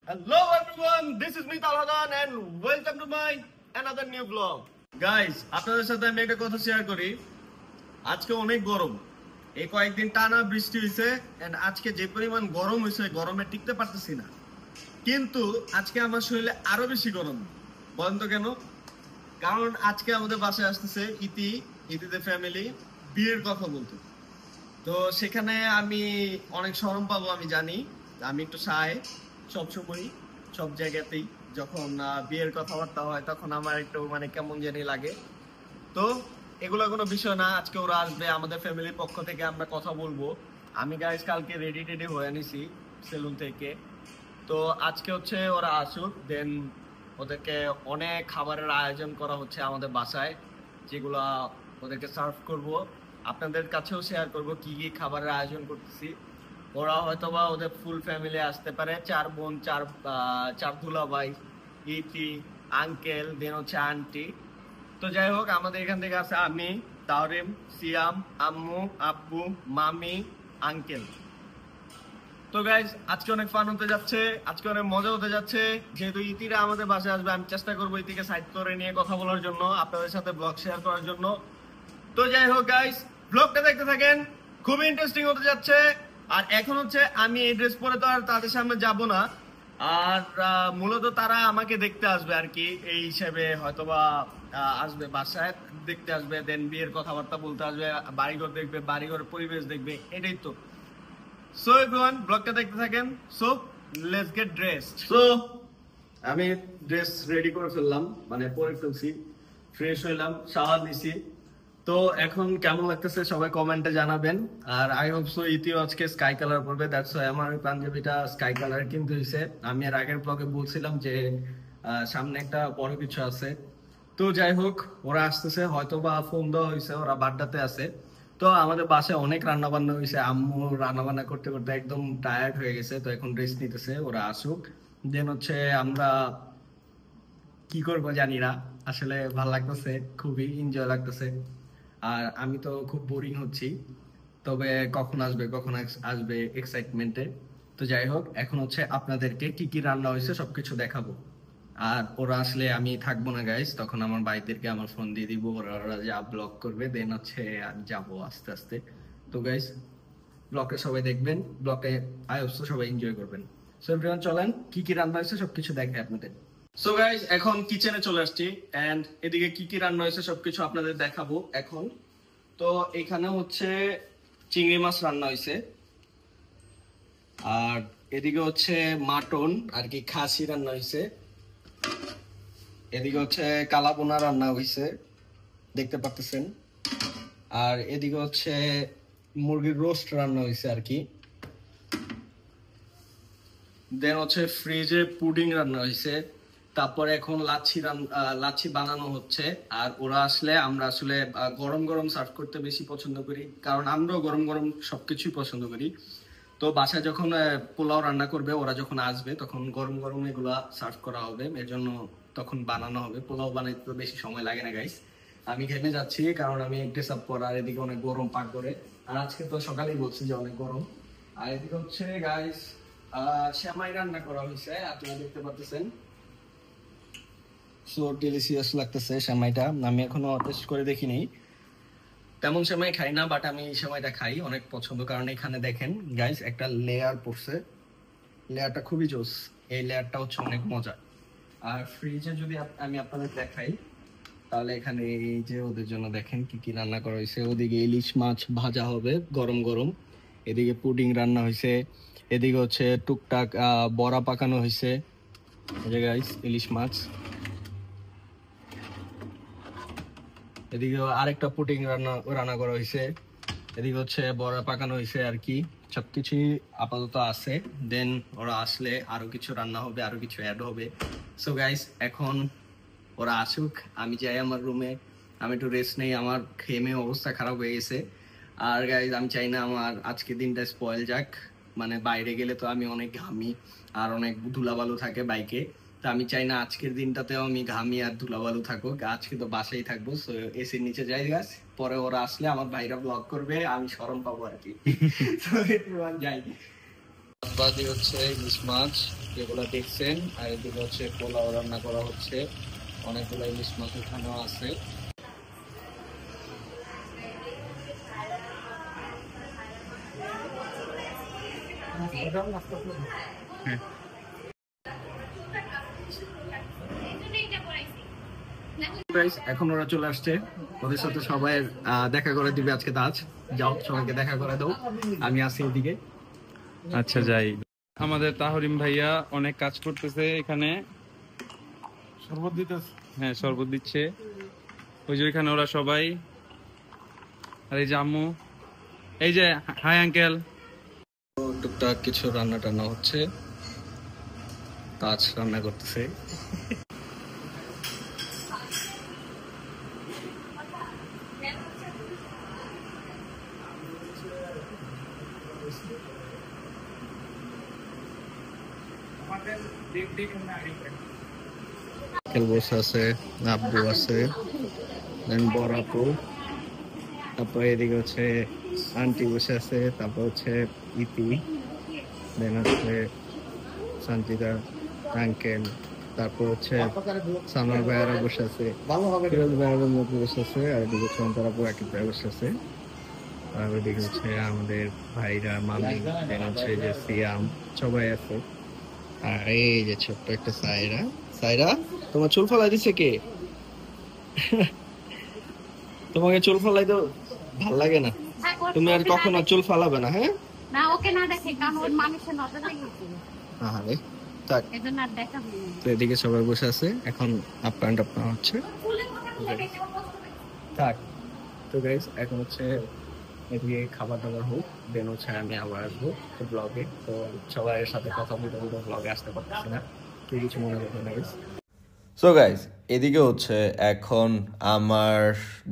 Hello everyone, this is me Talhadan and welcome to my another new vlog. Guys, আপনাদের সাথে আমি একটা কথা শেয়ার করি। আজকে অনেক গরম। এই কয়েকদিন টানা বৃষ্টি হইছে এন্ড আজকে যে পরিমাণ গরম হইছে গরমে টিকতে পারতেছি না। কিন্তু আজকে আমার শরীরে আরো বেশি গরম। বলেন তো কেন? কারণ আজকে আমাদের বাসায় আসতেছে ইতিদের ফ্যামিলি বিয়ের কথা বলতে। তো সেখানে আমি অনেক শরম পাবো আমি জানি। আমি একটু শাই সবসময় সব জায়গাতেই যখন বিয়ের কথাবার্তা হয় তখন আমার একটু মানে কেমন জানি লাগে। তো এগুলো কোনো বিষয় না, আজকে ওরা আসবে আমাদের ফ্যামিলির পক্ষ থেকে আমরা কথা বলবো। আমি গাইস কালকে রেডি টেডি হয়ে নিছি সেলুন থেকে। তো আজকে হচ্ছে ওরা আসুক, দেন ওদেরকে অনেক খাবারের আয়োজন করা হচ্ছে আমাদের বাসায়, যেগুলা ওদেরকে সার্ভ করব। আপনাদের কাছেও শেয়ার করব কি কি খাবারের আয়োজন করতেছি। ওরা হয়তোবা ওদের ফুল ফ্যামিলি আসতে পারে, চার বোন, চার দুলাভাই, ইতি, আঙ্কেল, দেন হচ্ছে আন্টি। তো যাই হোক, আমাদের এখান থেকে আছে আমি, তাওরিম, সিয়াম, আম্মু, আব্বু, মামি, আঙ্কেল। তো গাইজ আজকে অনেক ফান হতে যাচ্ছে, আজকে অনেক মজা হতে যাচ্ছে। যেহেতু ইতিরা আমাদের বাসায় আসবে, আমি চেষ্টা করবো ইতিকে সাইড করে নিয়ে কথা বলার জন্য, আপনাদের সাথে ব্লগ শেয়ার করার জন্য। তো যাই হোক গাইজ, ব্লগটা দেখতে থাকেন, খুবই ইন্টারেস্টিং হতে যাচ্ছে। আর এখন হচ্ছে আমি এই ড্রেস পরে তো আর তাদের সামনে যাব না, আর মূলত তারা আমাকে দেখতে আসবে আর কি, এই হিসেবে হয়তোবা আসবে, বাসায় দেখতে আসবে, দেন বিয়ের কথাবার্তা বলতে আসবে, বাড়িঘর দেখবে, বাড়িঘরের পরিবেশ দেখবে, এটাই তো। সো এভরিওয়ান, ব্লগটা দেখতে থাকেন। So let's get dressed. So আমি ড্রেস রেডি করে ফেললাম, মানে পরে ফেলছি, ফ্রেশ হইলাম, শাওয়ার নিছি। তো এখন কেমন লাগতেছে সবাই কমেন্টে জানাবেন। আর আই হোপ সো ইতিও আজকে স্কাই কালার পরবে, দ্যাটস ওয়াই আমার পাঞ্জাবিটা স্কাই কালার কিন্তু হইছে। আমি এর আগের ব্লগে বলছিলাম যে সামনে একটা বড় কিছু আছে। তো যাই হোক, ওরা আসতেছে, হয়তো বা ফোন দেওয়া হয়েছে, ওরা বাড্ডাতে আছে। তো আমাদের বাসায় অনেক রান্না বান্না হয়েছে, আম্মু রান্না বান্না করতে করতে একদম টায়ার্ড হয়ে গেছে, তো এখন রেস্ট নিতেছে। ওরা আসুক, দেন হচ্ছে আমরা কি করব জানি না, আসলে ভালো লাগতেছে, খুবই এনজয় লাগতেছে। আর আমি তো খুব বোরিং হচ্ছি, তবে কখন আসবে আসবে এক্সাইটমেন্টে। তো যাই হোক, এখন হচ্ছে আপনাদেরকে কি কি রান্না হয়েছে সবকিছু দেখাবো। আর ওরা আসলে আমি থাকবো না গাইস, তখন আমার ভাইদেরকে আমার ফোন দিয়ে দিব, ওরা যা ব্লগ করবে, দেন হচ্ছে আমি যাবো আস্তে আস্তে। তো গাইস, ব্লগটা সবাই দেখবেন, ব্লগে আই হোপ সবাই এনজয় করবেন। সো এভরিওয়ান, চলেন কি কি রান্না হয়েছে সবকিছু দেখে আপনাদের। সো গাইস, এখন কিচেনে চলে আসছি এন্ড এদিকে কি কি রান্না হয়েছে সবকিছু আপনাদের দেখাবো এখন। তো এখানে হচ্ছে চিংড়ি মাছ রান্না হয়েছে, আর এদিকে হচ্ছে মাটন আর কি খাসি রান্না হয়েছে, এদিকে হচ্ছে কালাবোনা রান্না হয়েছে দেখতে পাচ্ছেন, আর এদিকে হচ্ছে মুরগির রোস্ট রান্না হয়েছে আর কি। দেন হচ্ছে ফ্রিজে পুডিং রান্না হয়েছে। তারপরে এখন লাচ্ছি বানানো হচ্ছে। আর ওরা আসলে আমরা আসলে গরম গরম সার্ভ করতে বেশি পছন্দ করি, কারণ আমরাও গরম গরম সবকিছুই পছন্দ করি। তো বাসায় যখন পোলাও রান্না করবে, ওরা যখন আসবে তখন গরম গরম এগুলা সার্ভ করা হবে, এর জন্য তখন বানানো হবে। পোলাও বানাইতে তো বেশি সময় লাগে না গাইস। আমি ঘেমে যাচ্ছি কারণ আমি ড্রেস আপ পরা, আর এদিকে অনেক গরম পাক করে, আর আজকে তো সকালেই বলছি যে অনেক গরম। আর এদিকে হচ্ছে গাইস সেমাই রান্না করা হয়েছে, আপনারা দেখতে পাচ্ছেন। সো ডিলিশিয়াস লাগতেছে সেমাইটা, আমি এখনো টেস্ট করে দেখিনি। তেমন সেমাই খাই না, বাট আমি এই সেমাইটা খাই, অনেক পছন্দ। কারণ এখানে দেখেন গাইস একটা লেয়ার পড়ছে, লেয়ারটা খুবই জোস, এই লেয়ারটা হচ্ছে অনেক মজা। আর ফ্রিজে যদি আমি আপনাদের দেখাই, তাহলে এখানে এই যে ওদের জন্য দেখেন কি কি রান্না করা হয়েছে। ওদিকে ইলিশ মাছ ভাজা হবে গরম গরম, এদিকে পুডিং রান্না হয়েছে, এদিকে হচ্ছে টুকটাক বড়া পাকানো হয়েছে। এই যে গাইস ইলিশ মাছ, এদিকে আরেকটা পুডিং রান্না করা হয়েছে, এদিকে হচ্ছে বড়া পাকানো হয়েছে আর কি। সবকিছুই আপাতত আছে, দেন ওরা আসলে আরো কিছু রান্না হবে, আরো কিছু অ্যাড হবে। সো গাইস, এখন ওরা আসুক, আমি যাই আমার রুমে, আমি একটু রেস্ট নেই, আমার ঘেমে অবস্থা খারাপ হয়ে গেছে। আর গাইস, আমি চাই না আমার আজকে দিনটা স্পয়েল যাক, মানে বাইরে গেলে তো আমি অনেক ঘামি, আর অনেক ধুলাবালু থাকে বাইকে। তো আমি চাই না আজকের দিনটাতেও আমি ঘামি আর ধুলাবালু থাকুক, আজকে তো বাসায় থাকবো। সো এসির নিচে যাই গাছ, পরে ওরা আসলে আমার ভাইরা ব্লগ করবে, আমি শরম পাবো আর কি। তো যাই। বাদি হচ্ছে ইলিশ মাছ যেগুলো দেখছেন, আর এদিকে হচ্ছে পোলাও রান্না করা হচ্ছে, অনেকগুলো ইলিশ মাছ এখানেও আছে। এখন ওরা চলে আসছে, ওদের সাথে সবাই দেখা করে দিবে আজকে তাজ। যাও সবাইকে দেখা করে দাও, আমি আসি এদিকে। আচ্ছা যাই। আমাদের তাহরিম ভাইয়া অনেক কাজ করতেছে এখানে, শরবত দিতেছে। হ্যাঁ শরবত দিচ্ছে, ওই যে ওইখানে ওরা সবাই। আর এই যে আম্মু, এই যে হাই আঙ্কেল। টুকটাক কিছু রান্না টান্না হচ্ছে, তাজ রান্না করতেছে। বসে আছে, আব্বু আছে, বড় আপু, তারপর এদিকে হচ্ছে আন্টি বসে আছে, তারপর হচ্ছে ইতি, দেন হচ্ছে শান্তিদা আঙ্কেল, তারপর হচ্ছে সানোয়ার ভাইয়ারা বসে আছে, ফিরোজ ভাইয়ারের মধ্যে বসে আছে, আর এদিকে চন্দর আপু একই ভাই বসে আছে, আর ওইদিকে হচ্ছে আমাদের ভাইরা মামি, দেন হচ্ছে যে সিয়াম, সবাই আছে। আর এই যে ছোট্ট একটা সাইরা। সাইরা, তোমার চুল ফালাই দিছে কে? তোমাকে চুল ফালাই তো ভাল লাগে না, তুমি আর কখনো চুল ফালাবে না। হ্যাঁ না, ওকে না দেখে কারণ ওর মানুষের নজর লেগেছে। আরে থাক, এজন্য আর দেখা হয়নি। তো এদিকে সবাই বসে আছে, এখন আপ অ্যান্ড আপ হচ্ছে। থাক, তো গাইস এখন হচ্ছে এদিকে খাবার দাবার হোক, দেন হচ্ছে আমি আবার আসবো ব্লগে। তো সবাই সাথে কথা বলতে বলতে ব্লগে আসতে পারতেছি না, কেউ কিছু মনে করবে না গাইস। সো গাইজ, এদিকে হচ্ছে এখন আমার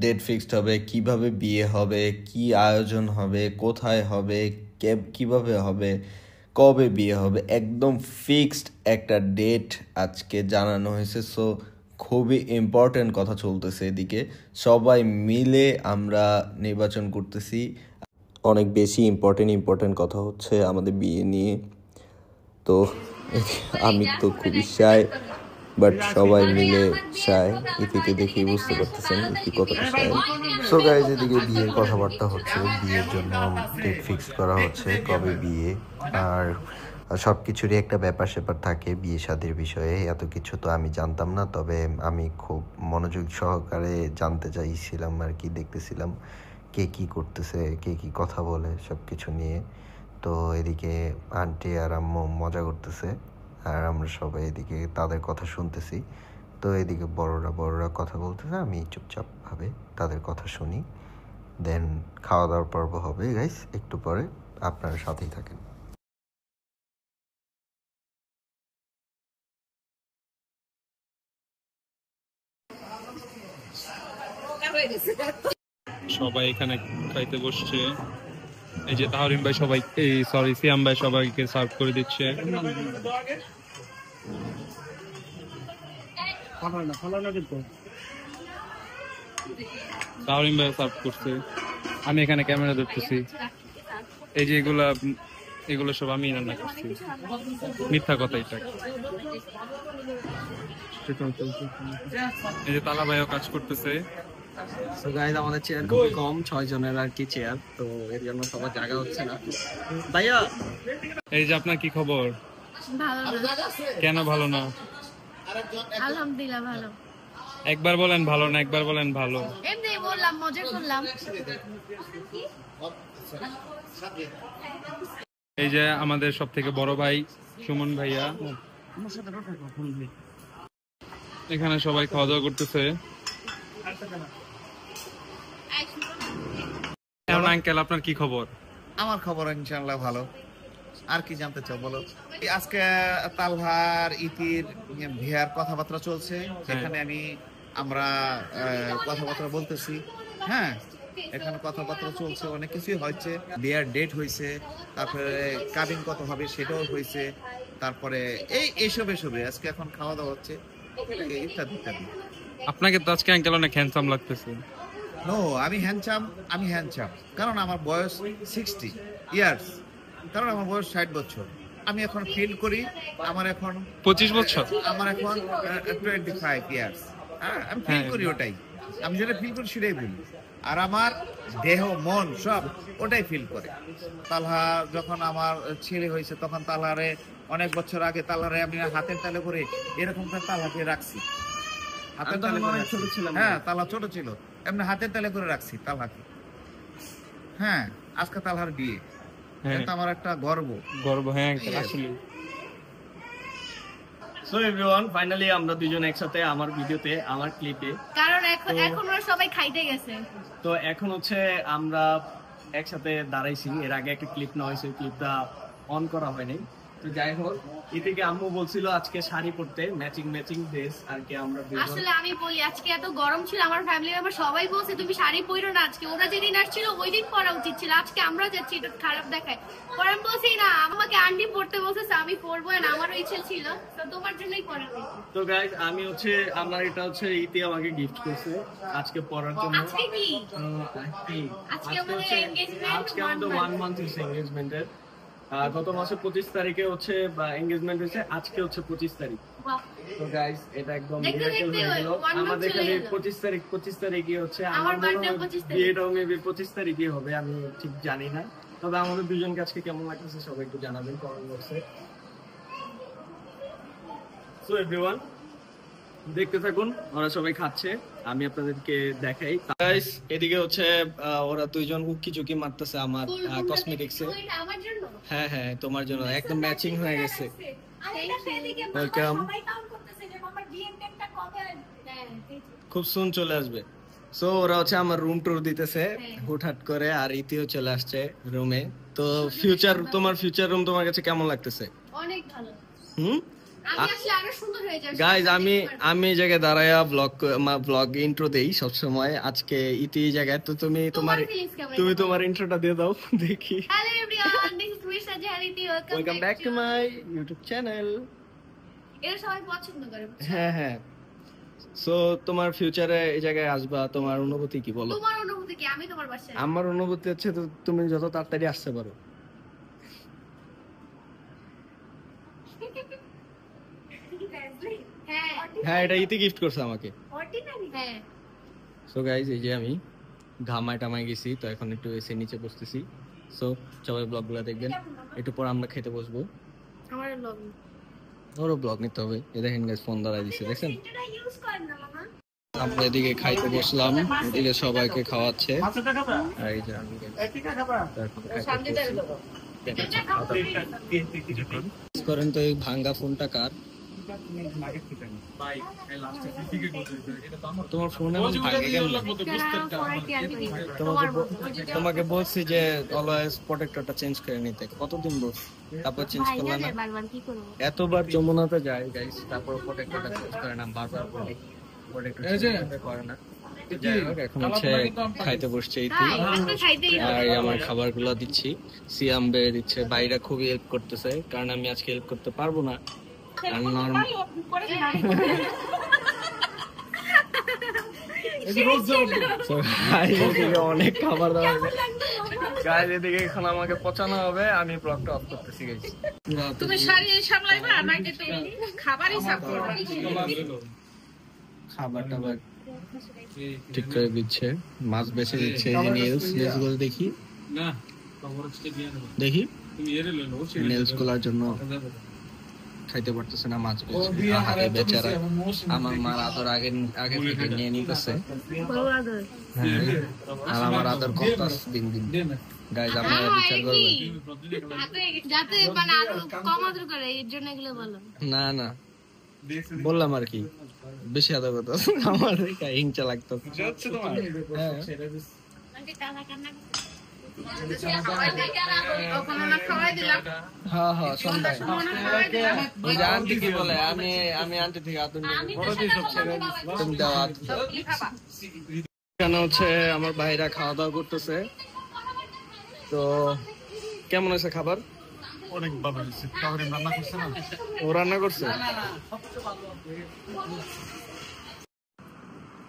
ডেট ফিক্সড হবে, কিভাবে বিয়ে হবে, কি আয়োজন হবে, কোথায় হবে, কিভাবে হবে, কবে বিয়ে হবে, একদম ফিক্সড একটা ডেট আজকে জানানো হয়েছে। সো খুবই ইম্পর্টেন্ট কথা চলতেছে এদিকে, সবাই মিলে আমরা নির্বাচন করতেছি। অনেক বেশি ইম্পর্টেন্ট কথা হচ্ছে আমাদের বিয়ে নিয়ে। তো আমি তো খুবই শাই, বাট সবাই মিলে শায়। ইতিকে দেখেই বুঝতে পারতেছেন ইতি কতটা শায়। সো গাইজ, এদিকে বিয়ের কথাবার্তা হচ্ছে, বিয়ের জন্য ডেট ফিক্স করা হচ্ছে, কবে বিয়ে। আর সব কিছুরই একটা ব্যাপার স্যাপার থাকে বিয়ে শাদির বিষয়ে, এত কিছু তো আমি জানতাম না, তবে আমি খুব মনোযোগ সহকারে জানতে চাইছিলাম আর কি, দেখতেছিলাম কে কী করতেছে, কে কী কথা বলে সব কিছু নিয়ে। তো এদিকে আন্টি আর আম্মু মজা করতেছে, আর আমরা সবাই এদিকে তাদের কথা শুনতেছি। তো এদিকে বড়রা কথা বলতেছে, আমি চুপচাপ ভাবে তাদের কথা শুনি। দেন খাওয়া দাওয়ার পর্ব হবে গাইস একটু পরে, আপনারা সাথেই থাকেন। সবাই এখানে খাইতে বসছে, এই যে তাহরিম ভাই সবাই, এই সরি সিয়াম ভাই সবাইকে সার্ভ করে দিচ্ছে। তাহরিম ভাই সার্ভ করছে, আমি এখানে ক্যামেরা ধরতেছি। এই যে এগুলো সব আমি রান্না করছি, মিথ্যা কথা এটা। এই যে তালা ভাইও কাজ করতেছে। সো গাইস, আমাদের চেয়ার খুব কম, 6 জনের আর কি চেয়ার, তো এর জন্য সবার জায়গা হচ্ছে না। ভাইয়া, এই যে আপনার কি খবর? ভালো না। কেন ভালো না? আলহামদুলিল্লাহ ভালো। একবার বলেন ভালো না, একবার বলেন ভালো। এমনি বললাম, মজা করলাম। এই যে আমাদের সব থেকে বড় ভাই সুমন ভাইয়া, এখানে সবাই খাওয়া দাওয়া করতেছে। এখন আঙ্কেল আপনার কি খবর? আমার খবর ইনশাআল্লাহ ভালো। আর কি জানতে চাও বলো? আজকে তালহার ইতির বিয়ার কথাবার্তা চলছে, যেখানে আমরা কথাবার্তা বলতেছি। হ্যাঁ, এখানে কথাবার্তা চলছে, অনেক কিছুই হয়েছে, বিয়ার ডেট হয়েছে, তারপরে কাবিন কত হবে সেটাও হয়েছে, তারপরে এইসবে আজকে এখন খাওয়া দাওয়া হচ্ছে, ইত্যাদি ইত্যাদি। আপনাকে তো আজকে আঙ্কেল অনেক হ্যান্ডসাম লাগতেছে। নো, আমি হ্যান্ডসাম, কারণ আমার বয়স 60 ইয়ার্স। কারণ আমার বয়স 60 বছর। আমি এখন ফিল করি আমার এখন 25 বছর। আমার এখন 25 ইয়ার্স। হ্যাঁ, আমি ফিল করি ওটাই, আমি যেটা ফিল করি সেটাই বলি। আর আমার দেহ মন সব ওটাই ফিল করে। তালহা যখন আমার ছেলে হয়েছে তখন তালহারে অনেক বছর আগে তালহারে আমি হাতের তালে করে এরকম করে তালহাকে রাখছি। হাতের তালে করে অনেক ছোট ছিলাম। হ্যাঁ, তালহা ছোট ছিল, এমনি হাতের তালে করে রাখছি তালহাকে। হ্যাঁ, আজকে তালহার বিয়ে, হ্যাঁ, এটা আমার একটা গর্ব। গর্ব। হ্যাঁ আসলে সো এভরিওয়ান, ফাইনালি আমরা দুজন একসাথে আমার ভিডিওতে, আমার ক্লিপে। কারণ এখন ওরা সবাই খাইতে গেছে। তো এখন হচ্ছে আমরা একসাথে দাঁড়াইছি। এর আগে একটা ক্লিপ নেওয়া হয়েছে, ক্লিপটা অন করা হয়নি। তো যাই হোক, এদিকে আম্মু বলছিল আজকে শাড়ি পরতে, ম্যাচিং ড্রেস আর কি। আমরা দুজন আসলে আমি বলি আজকে এত গরম ছিল, আমার ফ্যামিলি মেম্বার সবাই বলছে তুমি শাড়ি পরো না আজকে। ওরা যেদিন আসছিল ওই দিন পরা উচিত ছিল, আজকে আমরা যাচ্ছি, এটা খারাপ দেখায়। পরে আমি বলছি না, আমাকে আন্টি পড়তে বলছে, আমি পরবো না, আমারও ইচ্ছে ছিল, তো তোমার জন্যই পরা হয়েছে। তো গাইস, আমি হচ্ছে আমার এটা হচ্ছে ইতি আমাকে গিফট করছে আজকে পরার জন্য। আজকে কি? আজকে আমাদের হচ্ছে engagement আজকে আমাদের 1 মান্থ হচ্ছে এনগেজমেন্টের। গত মাসে 25 তারিখে হচ্ছে এনগেজমেন্ট হয়েছে, আজকে হচ্ছে 25 তারিখ। বাহ, তো গাইস, এটা একদম দেখতে মিরাকেল দেখতে হয়ে গেল। 1 month আমাদের চলে খালি গেল। 25 তারিখই হচ্ছে আমার আমার মনে birthday হয় 25 তারিখ। বিয়েটাও মেবি 25 তারিখই হবে, আমি ঠিক জানি না। তবে আমাদের দুজনকে আজকে কেমন লাগতেছে সবাই একটু জানাবেন কমেন্ট বক্সে। সো এভরিওয়ান, দেখতে থাকুন, ওরা সবাই খাচ্ছে, আমি আপনাদেরকে দেখাই। গাইস, এদিকে হচ্ছে ওরা দুইজন উকি ঝুঁকি মারতেছে আমার কসমেটিক্সে। এটা আমার জন্য। হ্যাঁ হ্যাঁ, তোমার জন্য একদম ম্যাচিং হয়ে গেছে। ওয়েলকাম। খুব সুন চলে আসবে। সো ওরা হচ্ছে আমার রুম ট্যুর দিতেছে হ্যাঁ। হুটহাট করে, আর ইতিও চলে আসছে রুমে। তো ফিউচার, তোমার ফিউচার রুম তোমার কাছে কেমন লাগতেছে? অনেক ভালো। হুম আমি আসলে আরো সুন্দর হয়ে যাবে। গাইজ, আমি এই জায়গায় দাঁড়ায়া ব্লগ ইন্ট্রো দেই সব সময়। আজকে ইতি এই জায়গায়, তো তুমি তোমার ইন্ট্রোটা দিয়ে দাও দেখি। Hello everyone, this is mister Jahariti, welcome back to my YouTube channel. এরা সবাই পছন্দ করে। হ্যাঁ হ্যাঁ। সো তোমার ফিউচারে এই জায়গায় আসবা, তোমার অনুভূতি কি বলো? তোমার অনুভূতি কি? আমি তোমার বাসায়। আমার অনুভূতি হচ্ছে তো তুমি যত তাড়াতাড়ি আসতে পারো। হ্যাঁ হ্যাঁ, এটা ইতি গিফট করছে আমাকে। হ্যাঁ। সো গাইজ, এই যে আমি ঘামায় টামায় গেছি, তো এখন একটু এসে নিচে বসতেছি। সো সবাই ব্লগগুলো দেখবেন, একটু পর আমরা খেতে বসবো। আমার লগ ওরও ব্লগ নিতে হবে। এ দেখেন গাইজ, ফোন ধরাই দিছে, দেখছেন? এটা ইউজ করেন না মামা। আমরা এদিকে খাইতে বসলাম, এদিকে সবাইকে খাওয়াচ্ছে। আর এই যে আমি করেন তো, এই ভাঙ্গা ফোনটা কার? তোমার ফোন এমন ভাঙে কেমন? তোমাকে বলছি যে অলওয়েজ প্রোটেক্টরটা চেঞ্জ করে নিতে, কতদিন বলছি, তারপর চেঞ্জ করলাম না। এতবার যমুনাতে যাই গাইস, তারপর প্রোটেক্টরটা চেঞ্জ করে না, বারবার বলি প্রোটেক্টর চেঞ্জ করে না। যাই হোক, এখন হচ্ছে খাইতে বসছে ইতি, আর আমার খাবারগুলো দিচ্ছি। সিয়াম বে দিচ্ছে, ভাইরা খুবই হেল্প করতেছে, কারণ আমি আজকে হেল্প করতে পারবো না। আর নরমাল অনেক খাবার দাবার গাইজ, এদিকে এখন আমাকে পচানো হবে, আমি ব্লগটা অফ করতেছি গাইজ। তুমি শাড়ি সামলাইবা নাকি তুমি খাবারই সামলাইবা? খাবার টাবার ঠিক করে দিচ্ছে, মাছ বেছে দিচ্ছে। এই যে নেলস গুলো দেখি নেলস গুলার জন্য খাইতে পারতেছে না, মাছ বেছে বেচারা। আমার মার আদর আগে থেকে নিয়ে নিতেছে, আর আমার আদর কমতাছে দিন দিন। গাইজ, আপনারা বিচার করবেন। যাতে মানে আরো কম আদর করে, এর জন্য এগুলো বলো। না না, বললাম আর কি, বেশি আদর করতে আমার হিংসা লাগতো। হ্যাঁ হ্যাঁ, সন্ধ্যায় ওই যে আন্টি কি বলে, আমি আন্টি থেকে আদর নিই, তুমি দাও আদর। এখানে হচ্ছে আমার ভাইরা খাওয়া দাওয়া করতেছে। তো কেমন আছে খাবার? অনেক ভালো হয়েছে। রান্না করছে না? ও রান্না করছে?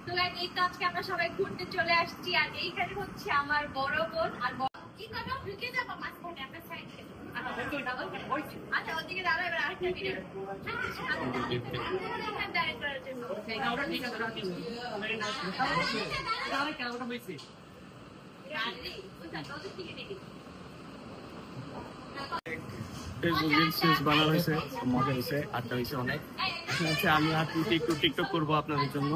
তো এই তো আজকে আমরা সবাই ঘুরতে চলে আসছি, আর এইখানে হচ্ছে আমার বড় বোন আর কি করো ঢুকে যাবো মাঝখানে আপনার সাইডে আচ্ছা ওদিকে দাঁড়াও এবার আরেকটা ভিডিও ডাইরেক্ট করার জন্য বানানো হয়েছে, মজা হয়েছে, আড্ডা হয়েছে অনেক। এখন হচ্ছে আমি আর তুই একটু টিকটক করবো আপনাদের জন্য।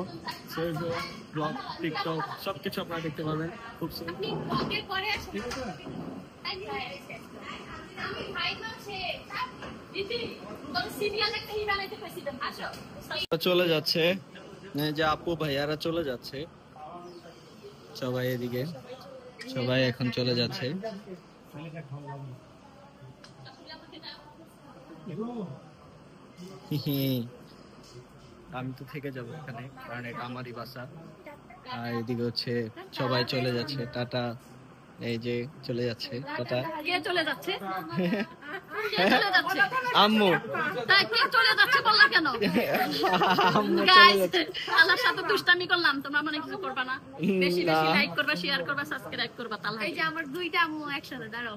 ব্লগ, টিকটক সবকিছু আপনারা দেখতে পাবেন খুব soon। আপনি ব্লগের পরে আসুন আমি ভাই আছে দিদি তোর সিরিয়াল একটা হি বানাইতে পারছিলাম আসো চলে যাচ্ছে, যে আপু ভাইয়ারা চলে যাচ্ছে, সবাই এদিকে, সবাই এখন চলে যাচ্ছে। আমি তো থেকে যাবো এখানে, কারণ এটা আমারই বাসা। আর এদিকে হচ্ছে সবাই চলে যাচ্ছে, টাটা। এই যে চলে যাচ্ছে, টাটা। কে চলে যাচ্ছে কে চলে যাচ্ছে আম্মু তা কে চলে যাচ্ছে বললা কেন আম্মু চলে গাইস যাচ্ছে। আল্লাহর সাথে দুষ্টামি করলাম, তোমরা মনে কিছু করবা না, বেশি বেশি লাইক করবা, শেয়ার করবা, সাবস্ক্রাইব করবা। তাহলে এই যে আমার দুইটা আম্মু একসাথে দাঁড়াও,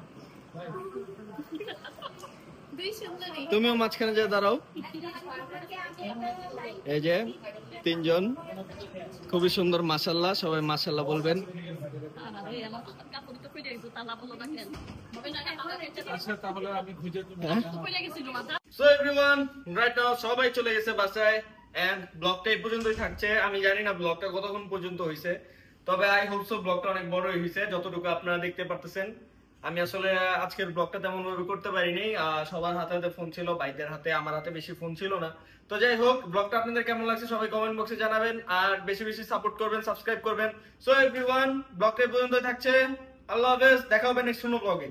দুই সুন্দরী। তুমিও মাঝখানে যে দাঁড়াও। এই যে তিনজন খুবই সুন্দর, মাশাআল্লাহ। সবাই মাশাআল্লাহ বলবেন। সো এভরিওয়ান, রাইট নাও সবাই চলে গেছে বাসায়, এন্ড ব্লগটা এই পর্যন্তই থাকছে। আমি জানি না ব্লগটা কতক্ষণ পর্যন্ত হইছে, তবে আই হোপ সো ব্লগটা অনেক বড়ই হইছে, যতটুকু আপনারা দেখতে পারতেছেন। আমি আসলে আজকের ব্লগটা তেমন ভাবে করতে পারিনি, সবার হাতে হাতে ফোন ছিল, ভাইদের হাতে, আমার হাতে বেশি ফোন ছিল না। তো যাই হোক, ব্লগটা আপনাদের কেমন লাগছে সবাই কমেন্ট বক্সে জানাবেন, আর বেশি বেশি সাপোর্ট করবেন, সাবস্ক্রাইব করবেন। সো এভরিওয়ান, ব্লগটা এই পর্যন্তই থাকছে। আল্লাহ হাফেজ, দেখা হবে নেক্সট কোনো ব্লগে।